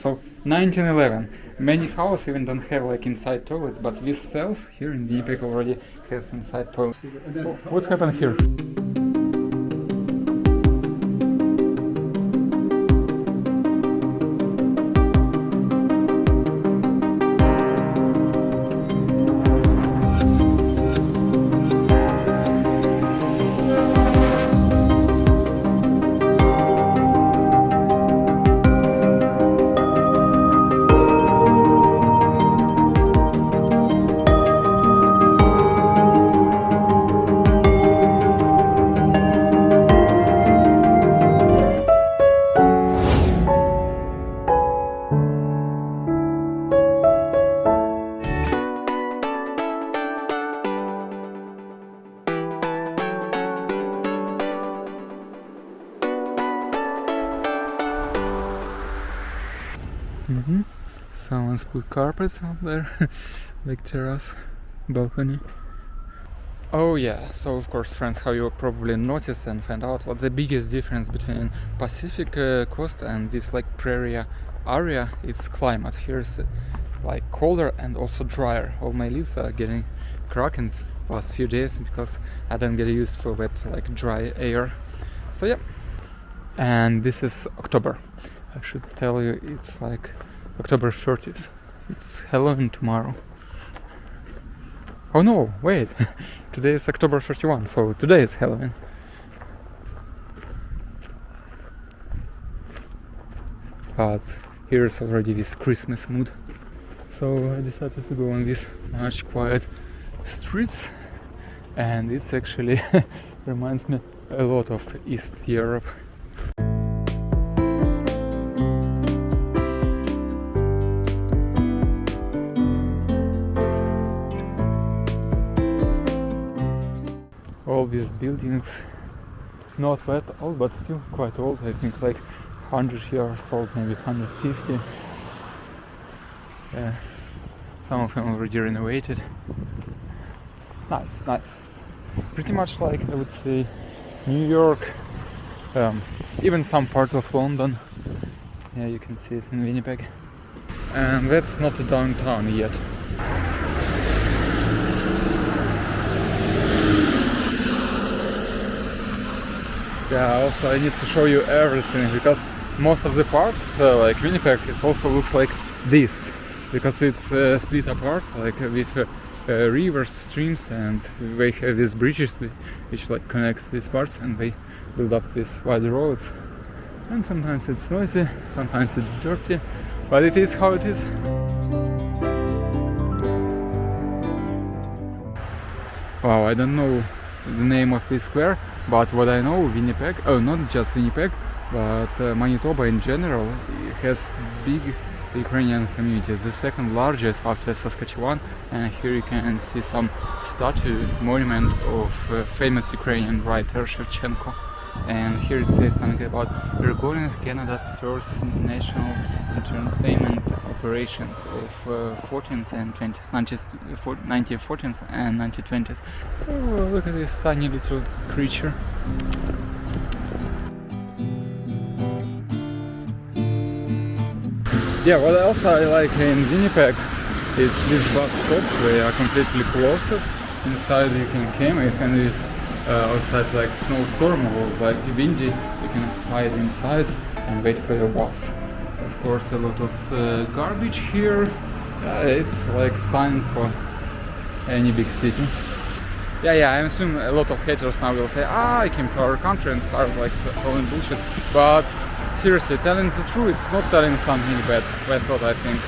So 1911. Many houses even don't have like inside toilets, but these cells here in Winnipeg already has inside toilet. What's happened here? Someone's put carpets out there, like terrace, balcony. Oh yeah, so of course friends, how you probably noticed and find out what the biggest difference between Pacific coast and this like prairie area, it's climate. Here's like colder and also drier. All my leaves are getting cracked in the past few days because I don't get used for that like dry air. So yeah, and this is October. I should tell you it's like October 30th. It's Halloween tomorrow. Oh no, wait. Today is October 31, so today is Halloween. But here's already this Christmas mood. So I decided to go on these much quiet streets, and it's actually reminds me a lot of East Europe. All these buildings, not that old, but still quite old. I think like 100 years old, maybe 150. Yeah, some of them already renovated. Nice, nice. Pretty much like I would say New York, even some part of London. Yeah, you can see it in Winnipeg. And that's not the downtown yet. Yeah, also I need to show you everything, because most of the parts, like Winnipeg, it also looks like this, because it's split apart, like with rivers, streams, and they have these bridges which like connect these parts, and they build up these wide roads. And sometimes it's noisy, sometimes it's dirty, but it is how it is. Wow, I don't know the name of this square, but what I know, Winnipeg, not just Winnipeg, but Manitoba in general, has big Ukrainian communities, the second largest after Saskatchewan. And here you can see some statue, monument of famous Ukrainian writer Shevchenko. And here it says something about recording Canada's first national entertainment operations of 14th and 20th, 1914th and 1920s. Oh, look at this tiny little creature. Yeah, what else I like in Winnipeg is these bus stops. They are completely closed. Inside you can camp if and it's outside like snowstorm or like windy, you can hide inside and wait for your bus. Of course, a lot of garbage here. It's like signs for any big city. Yeah, I assume a lot of haters now will say, I came to our country and start like calling bullshit. But seriously, telling the truth, it's not telling something bad. That's what I think.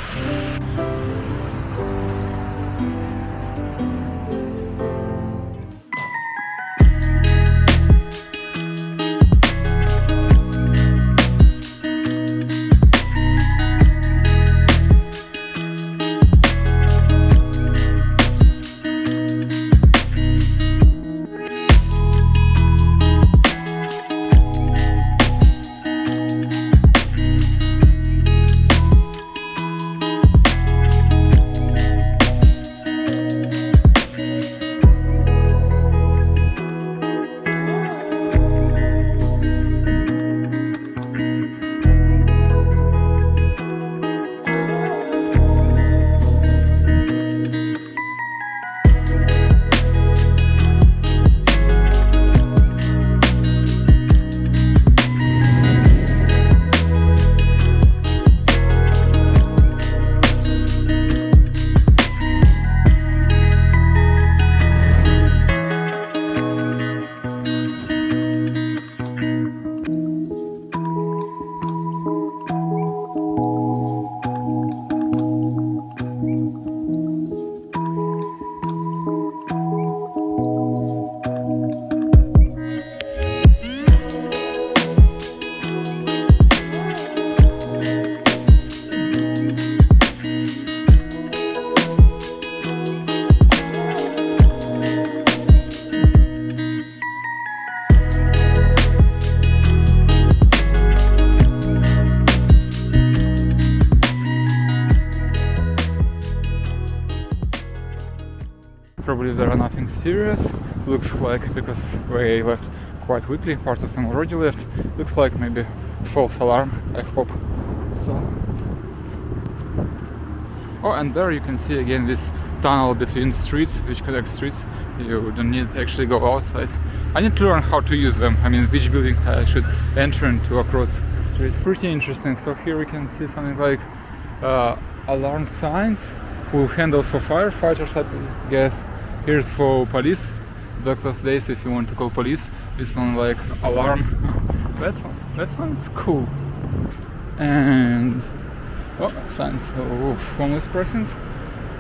probably there are nothing serious. Looks like, because they left quite quickly, part of them already left. Looks like maybe false alarm, I hope so. Oh, and there you can see again this tunnel between streets, which connects streets. You don't need to actually go outside. I need to learn how to use them. I mean, which building I should enter into across the street. Pretty interesting. So here we can see something like alarm signs. Will handle for firefighters, I guess. Here's for police. Doctor's days if you want to call police. This one like alarm. That one's cool. And signs of homeless persons.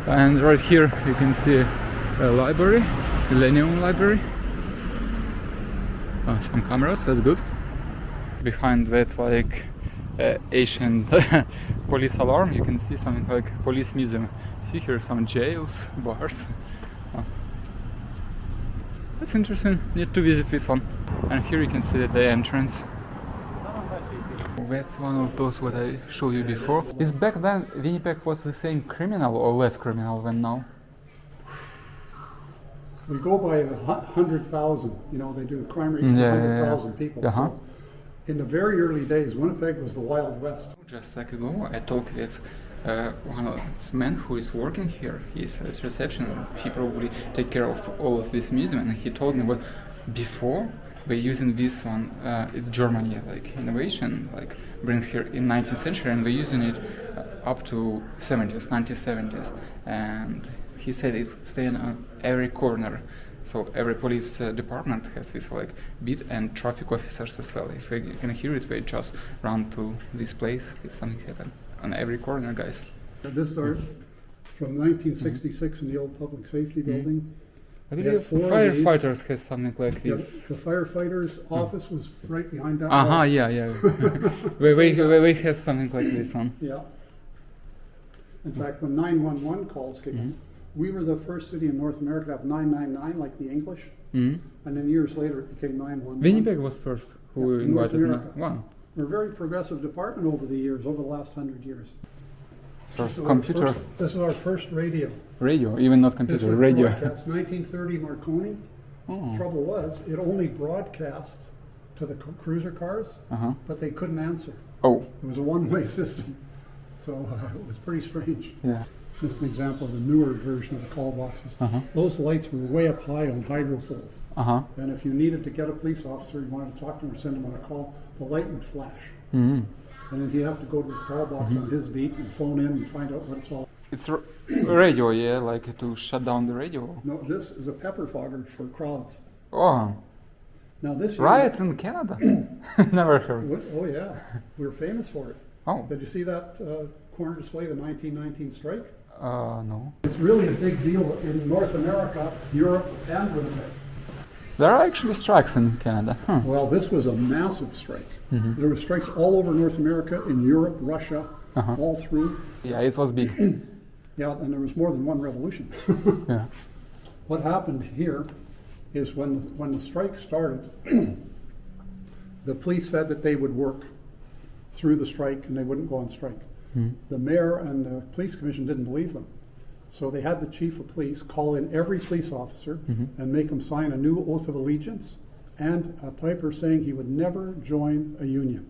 And right here you can see a library, Millennium Library. Some cameras, that's good. Behind that like ancient police alarm, you can see something like police museum. See here some jails, bars. That's interesting, need to visit this one. And here you can see the entrance. That's one of those what I showed you before. Is back then Winnipeg was the same criminal or less criminal than now? We go by the 100,000, you know, they do the crime rate of 100,000 people. So in the very early days, Winnipeg was the Wild West. Just a second ago, I talked with one of the men who is working here. He's at reception. He probably take care of all of this museum, and he told me what before we're using this one. It's Germany, like innovation, like bring here in 19th century, and we're using it up to 1970s, and he said it's staying on every corner. So every police department has this like beat and traffic officers as well. If you can hear it, they just run to this place if something happened. On every corner, guys. This started from 1966 in the old public safety building. I believe firefighters has something like this. The firefighters' office was right behind that. Yeah. we have something like this one. Yeah. In fact, when 911 calls came in, we were the first city in North America to have 999, like the English. And then years later, it became 911. Winnipeg was first who invited me. Wow. We're a very progressive department over the years, over the last 100 years. First computer. This is our first radio. Radio, even not computer, radio. 1930 Marconi. Trouble was, it only broadcasts to the cruiser cars, but they couldn't answer. It was a one-way system. So it was pretty strange. Yeah. This is an example of the newer version of the call boxes. Those lights were way up high on hydro poles. And if you needed to get a police officer, you wanted to talk to him or send him on a call, the light would flash. And then he'd have to go to his call box on his beat and phone in and find out what it's all. It's radio, yeah, like to shut down the radio. No, this is a pepper fogger for crowds. Oh. Now this riots in Canada? Never heard. Oh yeah, we're famous for it. Oh. Did you see that corner display, the 1919 strike? No. It's really a big deal in North America, Europe, and Winnipeg. There are actually strikes in Canada. Well, this was a massive strike. There were strikes all over North America, in Europe, Russia, all through. Yeah, it was big. Yeah, and there was more than one revolution. Yeah. What happened here is when the strike started, the police said that they would work through the strike and they wouldn't go on strike. The mayor and the police commission didn't believe them. So they had the chief of police call in every police officer and make them sign a new oath of allegiance and a paper saying he would never join a union.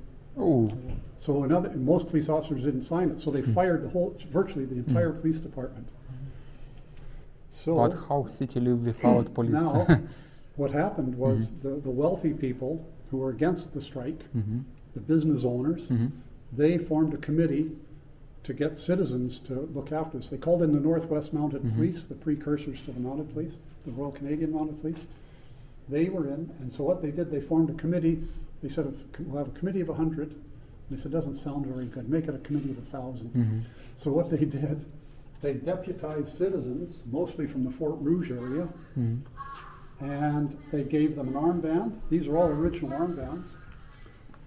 So most police officers didn't sign it, so they fired virtually the entire police department. So, but how city live without police? Now, what happened was the wealthy people who were against the strike, the business owners, they formed a committee to get citizens to look after this. They called in the Northwest Mounted Police, the precursors to the Mounted Police, the Royal Canadian Mounted Police. They were in, and so what they did, they formed a committee. They said, we'll have a committee of 100. And they said, doesn't sound very good. Make it a committee of 1,000. So what they did, they deputized citizens, mostly from the Fort Rouge area, and they gave them an armband. These are all original armbands,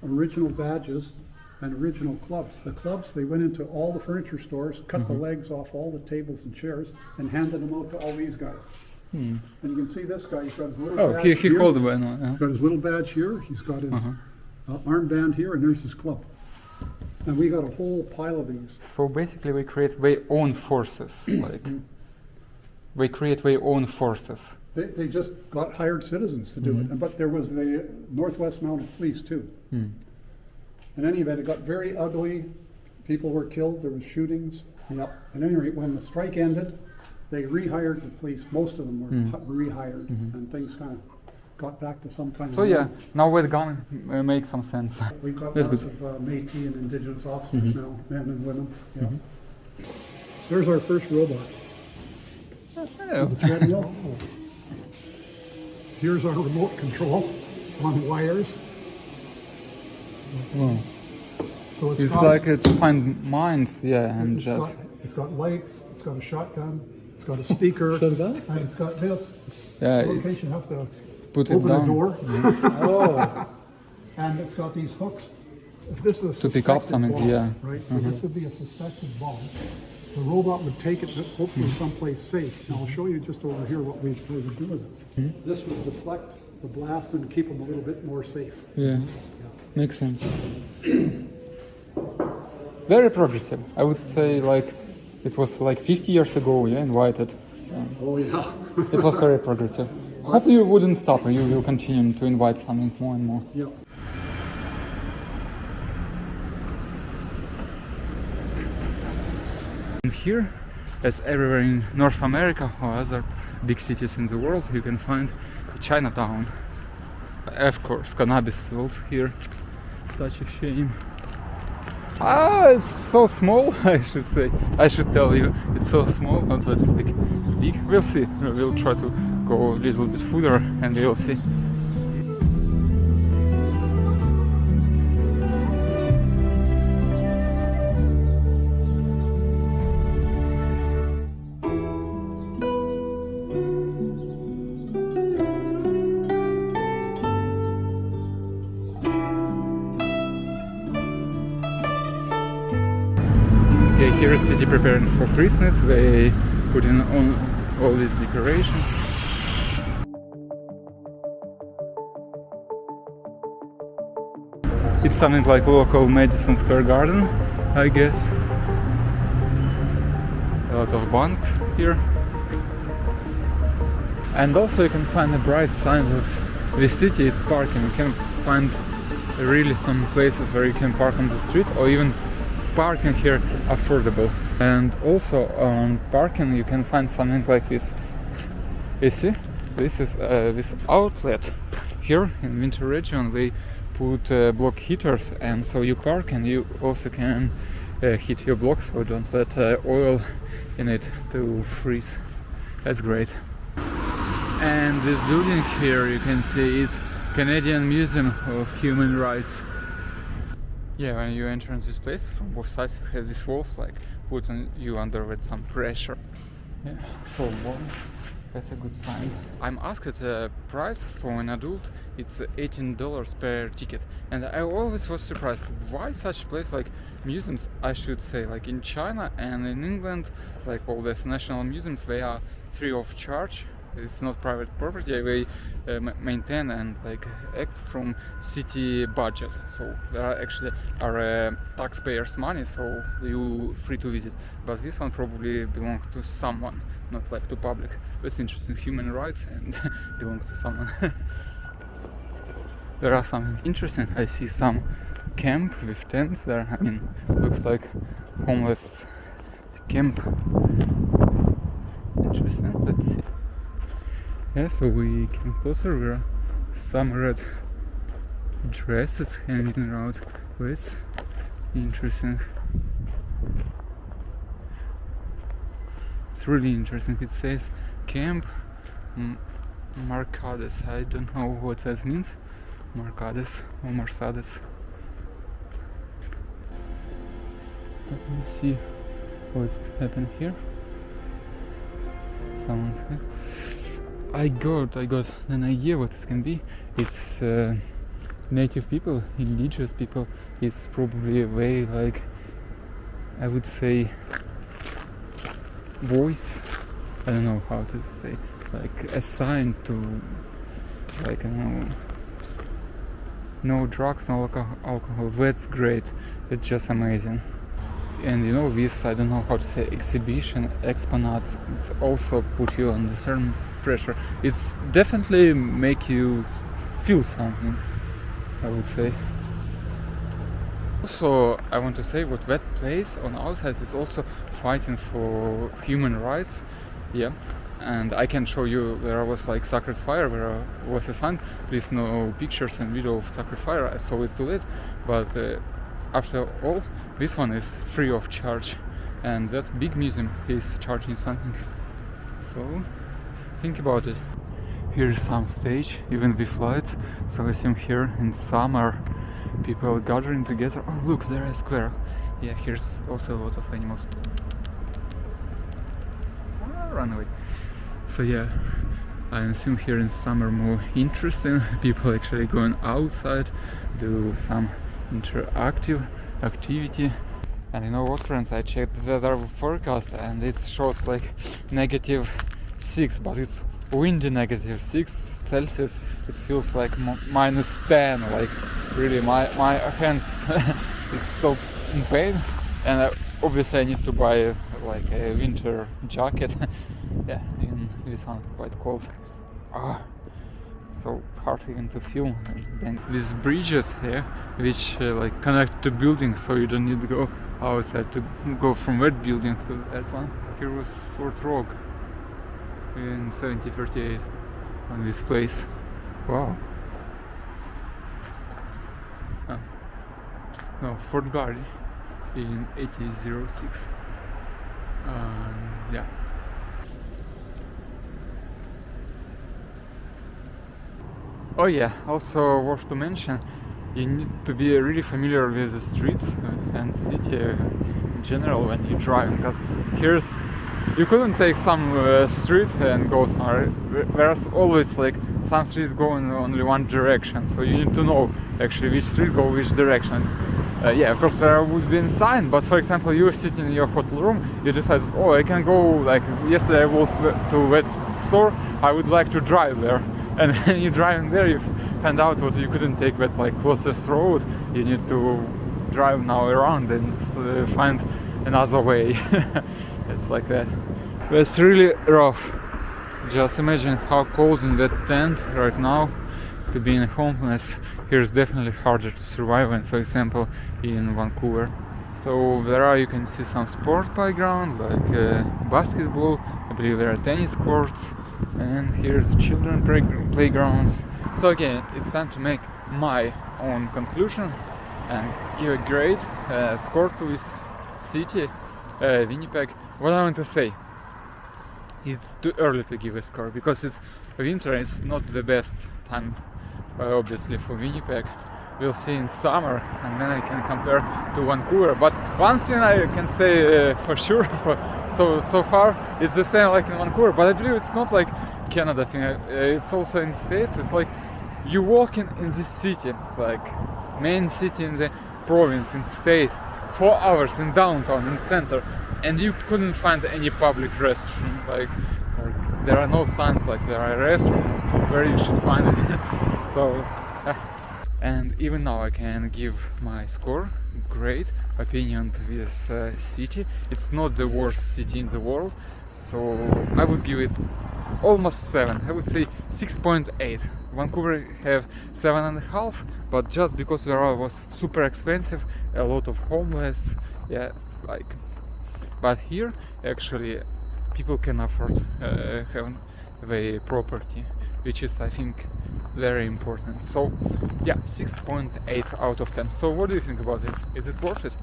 original badges, and original clubs. The clubs, they went into all the furniture stores, cut the legs off all the tables and chairs, and handed them out to all these guys. And you can see this guy, he's got his little badge here. He called one. He's got his little badge here, he's got his armband here, and there's his club. And we got a whole pile of these. So basically we create their own forces. Like. they create their own forces. They just got hired citizens to do it. But there was the Northwest Mounted Police too. In any event, it got very ugly. People were killed. There was shootings. At any rate, when the strike ended, they rehired the police. Most of them were rehired, and things kind of got back to some kind of. So yeah, now we're gonna make some sense. We've got That's lots good. of Métis and Indigenous officers now, men and women. Yeah. There's our first robot. Oh. The treadmill. Here's our remote control on wires. Wow. So It's got, like to find mines, yeah, and just. it's got lights. It's got a shotgun. It's got a speaker. Shotgun? And it's got this. Yeah, So in it's case you have to put it open down. a door. Oh, And it's got these hooks. If this is a To pick up suspected something, bomb, yeah. right? So this would be a suspected bomb. The robot would take it to hopefully someplace safe. Now I'll show you just over here what we would do with it. This would deflect the blast and keep them a little bit more safe. yeah, makes sense. Very progressive. I would say like it was like 50 years ago. Yeah, invited. Oh yeah. It was very progressive. Hope you wouldn't stop. You will continue to invite something more and more. Yeah. And here, as everywhere in North America or other big cities in the world, you can find Chinatown. Of course, cannabis fields here. Such a shame. Ah, it's so small, I should say. I should tell you, it's so small, not that like big. We'll see. We'll try to go a little bit further and we'll see. Yeah, here is city preparing for Christmas. They put in on all these decorations. It's something like local Madison Square Garden, I guess. A lot of banks here. And also you can find a bright sign of the city, it's parking. You can find really some places where you can park on the street or even parking here affordable. And also on parking you can find something like this. You see, this is this outlet here in winter region. They put block heaters, and so you park and you also can heat your block, so don't let oil in it to freeze. That's great. And this building here you can see is Canadian Museum of Human Rights. Yeah, when you enter into this place, from both sides you have these walls like put on you under with some pressure. Yeah, so warm. That's a good sign. I'm asked the price for an adult. It's $18 per ticket, and I always was surprised why such a place like museums. I should say like in China and in England, like all these national museums, they are free of charge. It's not private property. They maintain and like act from city budget, so there are actually taxpayers' money, so you free to visit. But this one probably belongs to someone, not like to public. That's interesting. Human rights and belongs to someone. There are something interesting. I see some camp with tents there. I mean, looks like homeless camp. Interesting. Let's see. Yeah, so we came closer. There are some red dresses hanging around. That's interesting. It's really interesting. It says Camp Marcades. I don't know what that means. Marcades or Marsades. Let me see what's happening here. Someone's here. I got an idea what it can be. It's native people, indigenous people. It's probably a way, like, I would say, voice. I don't know how to say, like a sign to, like, no drugs, no alcohol. That's great. It's just amazing. And you know, this, I don't know how to say, exhibition, exponats, it's also put you under certain pressure. It's definitely make you feel something, I would say. Also, I want to say what that place on outside is also fighting for human rights. Yeah, and I can show you, there was like sacred fire, there was a sign, please no pictures and video of sacred fire. I saw it too late, but after all, this one is free of charge, and that big museum is charging something. So think about it. Here is some stage, even with lights. So I assume here in summer people gathering together. Oh look, there is a square. Yeah, here's also a lot of animals. Run away. So yeah, I assume here in summer more interesting. People actually going outside, do some interactive activity. And you know what, friends, I checked the weather forecast and it shows like -6, but it's windy -6 Celsius. It feels like -10, like really my hands it's so in pain, and obviously I need to buy like a winter jacket. Yeah, in this one quite cold. So hard even to film. And these bridges here, which like connect to buildings, so you don't need to go outside to go from that building to that one. Here was Fort Rock in 1738 on this place. Wow. No, Fort Garry in 1806. Yeah. Oh yeah, also worth to mention, you need to be really familiar with the streets and city in general when you drive, because here's, you couldn't take some street and go somewhere. There's always like some streets go in only one direction, so you need to know actually which street go which direction. Yeah, of course there would be a sign, but for example, you were sitting in your hotel room, you decided, oh, I can go, like yesterday I walked to that store, I would like to drive there. And when you're driving there, you find out that you couldn't take that like closest road. You need to drive now around and find another way. It's like that. But it's really rough. Just imagine how cold in that tent right now. To be in homeless here is definitely harder to survive than, for example, in Vancouver. So there you can see some sport playground like basketball. I believe there are tennis courts. And here's children playgrounds. So again, it's time to make my own conclusion and give a grade score to this city, Winnipeg. What I want to say, it's too early to give a score because it's winter. It's not the best time, obviously, for Winnipeg. We'll see in summer, and then I can compare to Vancouver. But one thing I can say for sure, so far it's the same like in Vancouver. But I believe it's not like Canada thing. It's also in States. It's like you walk in this city, like main city in the province, in state, 4 hours in downtown, in center, and you couldn't find any public restroom. Like there are no signs like there are restrooms where you should find it. So. And even now I can give my score, great opinion to this city. It's not the worst city in the world, so I would give it almost 7. I would say 6.8. Vancouver have 7.5, but just because there was super expensive, a lot of homeless, yeah, like. But here actually people can afford having the property, which is, I think, very important. So yeah, 6.8 out of 10. So what do you think about this? Is it worth it?